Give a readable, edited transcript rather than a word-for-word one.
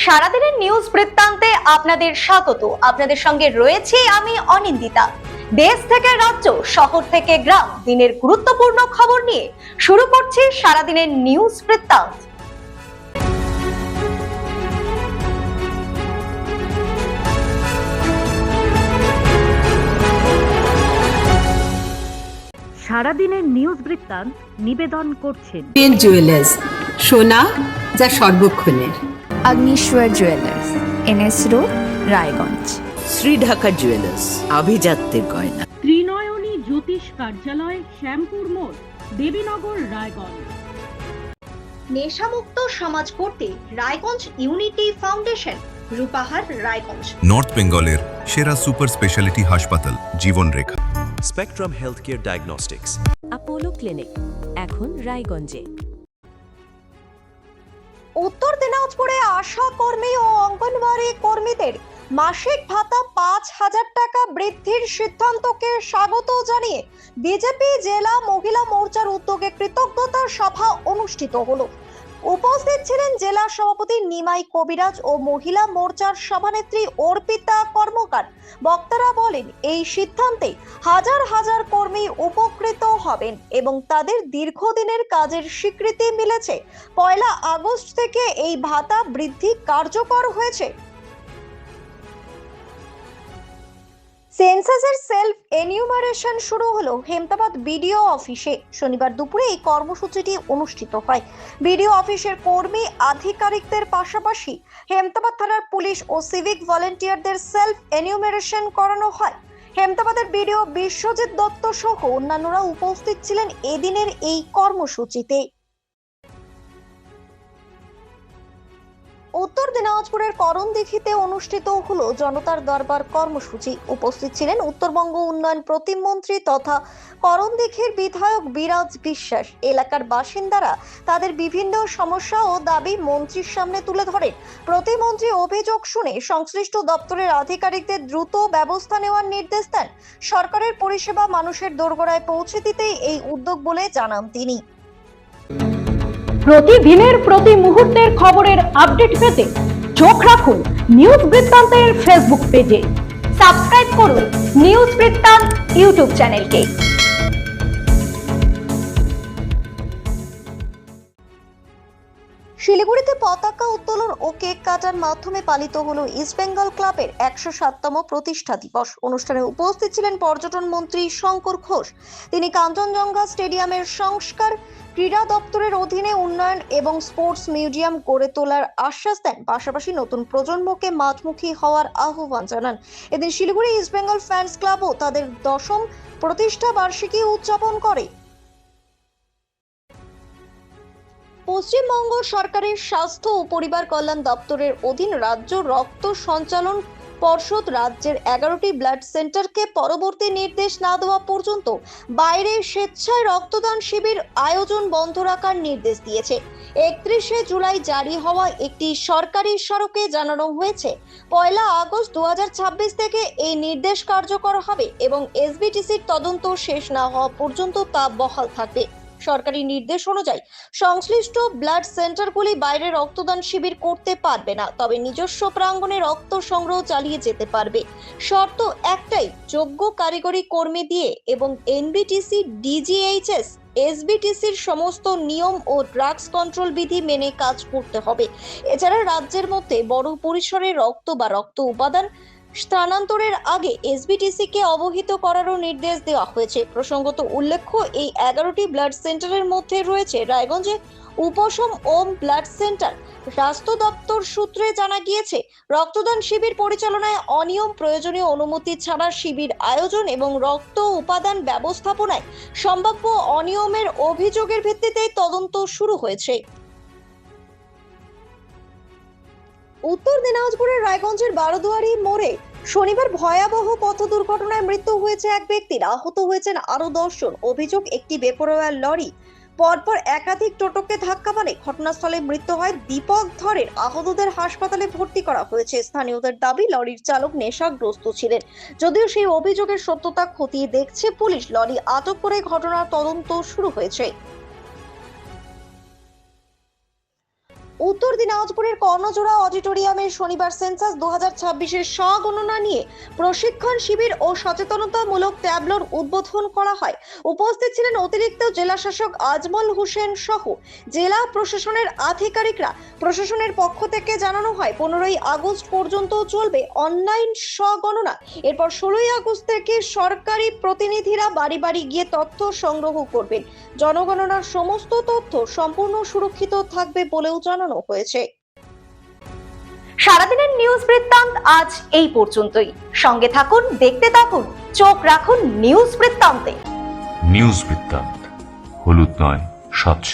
সারাদিনের নিউজ বৃত্তান্তে আপনাদের স্বাগত। আপনাদের সঙ্গে রয়েছে আমি অনিন্দিতা। দেশ থেকে রাজ্য, শহর থেকে গ্রাম, দিনের গুরুত্বপূর্ণ খবর নিয়ে শুরু করছি সারাদিনের নিউজ বৃত্তান্ত। সারাদিনের নিউজ বৃত্তান্ত নিবেদন করছেন জুয়েলার্স, সোনা যা সর্বক্ষণের। Agnishwar jewellers, NS road, Raiganj. Shri Dhaka jewellers, আভিজাত্যের গয়না। ত্রিনয়নী জ্যোতিষ কার্যালয়, শ্যামপুর মোড়, দেবীনগর, রায়গঞ্জ। নেশামুক্ত সমাজ করতে Raiganj unity foundation, Rupahar, Raiganj. North বেঙ্গলের সেরা সুপার স্পেশালিটি হাসপাতাল Jibanrekha. Spectrum health care diagnostics, Apollo clinic, এখন রায়গঞ্জে। উত্তর দিনাজপুরে আশা কর্মী ও অঙ্গনওয়াড়ি কর্মীদের মাসিক ভাতা 5,000 টাকা বৃদ্ধির সিদ্ধান্তকে স্বাগত জানিয়ে বিজেপি জেলা মহিলা মোর্চার উদ্যোগে কৃতজ্ঞতা সভা অনুষ্ঠিত হলো। উপস্থিত ছিলেন জেলা সভাপতি নিমাই কবিরাজ ও মহিলা মোর্চার সভানেত্রী অর্পিতা কর্মকার। বক্তারা বলেন, এই সিদ্ধান্তে হাজার হাজার কর্মী উপকৃত হবেন এবং তাদের দীর্ঘদিনের কাজের স্বীকৃতি মিলেছে। 1 আগস্ট থেকে এই ভাতা বৃদ্ধি কার্যকর হয়েছে। সেন্সাসের সেলফ এনিউমারেশন শুরু হলো হেমতাবাদ বিডিও অফিসে। শনিবার দুপুরে এই কর্মসূচিটি অনুষ্ঠিত হয়। বিডিও অফিসের কর্মী আধিকারিকদের পাশাপাশি হেমতাবাদ থানার পুলিশ ও সিভিক ভলেন্টিয়ারদের সেলফ এনিউমারেশন করানো হয়। হেমতাবাদের বিডিও বিশ্বজিৎ দত্ত সহ অন্যান্যরা উপস্থিত ছিলেন এদিনের এই কর্মসূচিতে। উত্তর দিনাজপুরের করণদিঘিতে অনুষ্ঠিত হলো জনতার দরবার কর্মসূচি। উপস্থিত ছিলেন উত্তরবঙ্গ উন্নয়ন প্রতিমন্ত্রী তথা করণদিঘির বিধায়ক বিরাজ বিশ্বাস। এলাকার বাসিন্দারা তাদের বিভিন্ন সমস্যা ও দাবি মন্ত্রীর সামনে তুলে ধরেন। প্রতিমন্ত্রী অভিযোগ শুনে সংশ্লিষ্ট দপ্তরের আধিকারিকদের দ্রুত ব্যবস্থা নেওয়ার নির্দেশ দেন। সরকারের পরিষেবা মানুষের দোরগোড়ায় পৌঁছে দিতেই এই উদ্যোগ বলে জানান তিনি। প্রতিদিনের প্রতি মুহূর্তের খবরের আপডেট পেতে চোখ রাখুন নিউজ বৃত্তান্তের ফেসবুক পেজে। সাবস্ক্রাইব করুন নিউজ বৃত্তান্ত ইউটিউব চ্যানেলকে। শিলিগুড়িতে পতাকা উত্তোলন ও কেক কাটার মাধ্যমে পালিত হলো ইস্ট বেঙ্গল ক্লাবের 107তম প্রতিষ্ঠা দিবস। অনুষ্ঠানে উপস্থিত ছিলেন পর্যটন মন্ত্রী শঙ্কর ঘোষ। তিনি কাঞ্চনজঙ্ঘা স্টেডিয়ামের সংস্কার, ক্রীড়া দপ্তরের অধীনে উন্নয়ন এবং স্পোর্টস মিউজিয়াম গড়ে তোলার আশ্বাস দেন। পাশাপাশি নতুন প্রজন্মকে মাঠমুখী হওয়ার আহ্বান জানান। এদিন শিলিগুড়ি ইস্ট বেঙ্গল ফ্যান্স ক্লাবও তাদের 10ম প্রতিষ্ঠা বার্ষিকী উদযাপন করে। পশ্চিমবঙ্গ সরকারের স্বাস্থ্য ও পরিবার কল্যাণ দপ্তরের অধীন রাজ্য রক্ত সঞ্চালন পর্ষদ রাজ্যের 11টি ব্লাড সেন্টারকে পরবর্তী নির্দেশ না দেওয়া পর্যন্ত বাইরে স্বেচ্ছায় রক্তদান শিবির আয়োজন বন্ধ রাখার নির্দেশ দিয়েছে। 31শে জুলাই জারি হওয়া একটি সরকারি স্মারকে জানানো হয়েছে, 1 আগস্ট 2026 থেকে এই নির্দেশ কার্যকর হবে এবং এসবিটিসির তদন্ত শেষ না হওয়া পর্যন্ত তা বহাল থাকবে। সরকারি নির্দেশ অনুযায়ী সংশ্লিষ্ট ব্লাড সেন্টারগুলি বাইরে রক্তদান শিবির করতে পারবে না, তবে নিজস্ব প্রাঙ্গণে রক্ত সংগ্রহ চালিয়ে যেতে পারবে। শর্ত একটাই, যোগ্য কারিগরি কর্মী দিয়ে এবং এনবিটিসি, ডিজিএইচএস, এসবিটিসির সমস্ত নিয়ম ও ড্রাগস কন্ট্রোল বিধি মেনে কাজ করতে হবে। এছাড়া রাজ্যের মধ্যে বড় পরিসরে রক্ত বা রক্ত উপাদান স্থানান্তরের আগে এসবিটিসি কে অবহিত করারও নির্দেশ দেওয়া হয়েছে। প্রসঙ্গত উল্লেখ্য, এই 11টি ব্লাড সেন্টারের মধ্যে রয়েছে রায়গঞ্জে উপশম ওম ব্লাড সেন্টার। স্বাস্থ্য দপ্তর সূত্রে জানা গিয়েছে, রক্তদান শিবির পরিচালনায় অনিয়ম, প্রয়োজনীয় অনুমতি ছাড়া শিবির আয়োজন এবং রক্ত উপাদান ব্যবস্থাপনায় সম্ভাব্য অনিয়মের অভিযোগের ভিত্তিতেই তদন্ত শুরু হয়েছে। উত্তর দিনাজপুরের রায়গঞ্জের বারোদুয়ারি মোড়ে শনিবার ভয়াবহ পথ দুর্ঘটনায় মৃত্যু হয়েছে এক ব্যক্তির, আহত হয়েছেন আরো 10 জন। অভিযোগ, একটি বেপরোয়া লরি পরপর একাধিক টোটোকে ধাক্কা মারে। ঘটনাস্থলে মৃত্যু হয় দীপক ধরের। আহতদের হাসপাতালে ভর্তি করা হয়েছে। স্থানীয়দের দাবি, লরির চালক নেশাগ্রস্ত ছিলেন। যদিও সেই অভিযোগের সত্যতা খতিয়ে দেখছে পুলিশ। লরি আটক করে ঘটনার তদন্ত শুরু হয়েছে। উত্তর দিনাজপুরের কর্ণজোড়া অডিটোরিয়ামে শনিবার সেন্সাস 2026-এর স্বগণনা নিয়ে প্রশিক্ষণ শিবির ও সচেতনতামূলক ট্যাবলোর উদ্বোধন করা হয়। উপস্থিত ছিলেন অতিরিক্ত জেলা শাসক আজমল হোসেন সহ জেলা প্রশাসনের আধিকারিকরা। প্রশাসনের পক্ষ থেকে জানানো হয় 15ই আগস্ট পর্যন্ত চলবে অনলাইন স্বগণনা। এরপর 16ই আগস্ট থেকে সরকারি প্রতিনিধিরা বাড়ি বাড়ি গিয়ে তথ্য সংগ্রহ করবেন। জনগণনার সমস্ত তথ্য সম্পূর্ণ সুরক্ষিত থাকবে বলেও জানানো হয়েছে। সারাদিনের নিউজ বৃত্তান্ত আজ এই পর্যন্তই। সঙ্গে থাকুন, দেখতে থাকুন, চোখ রাখুন নিউজ বৃত্তান্তে। নিউজ বৃত্তান্ত, হলুদ নয়, স্বচ্ছ।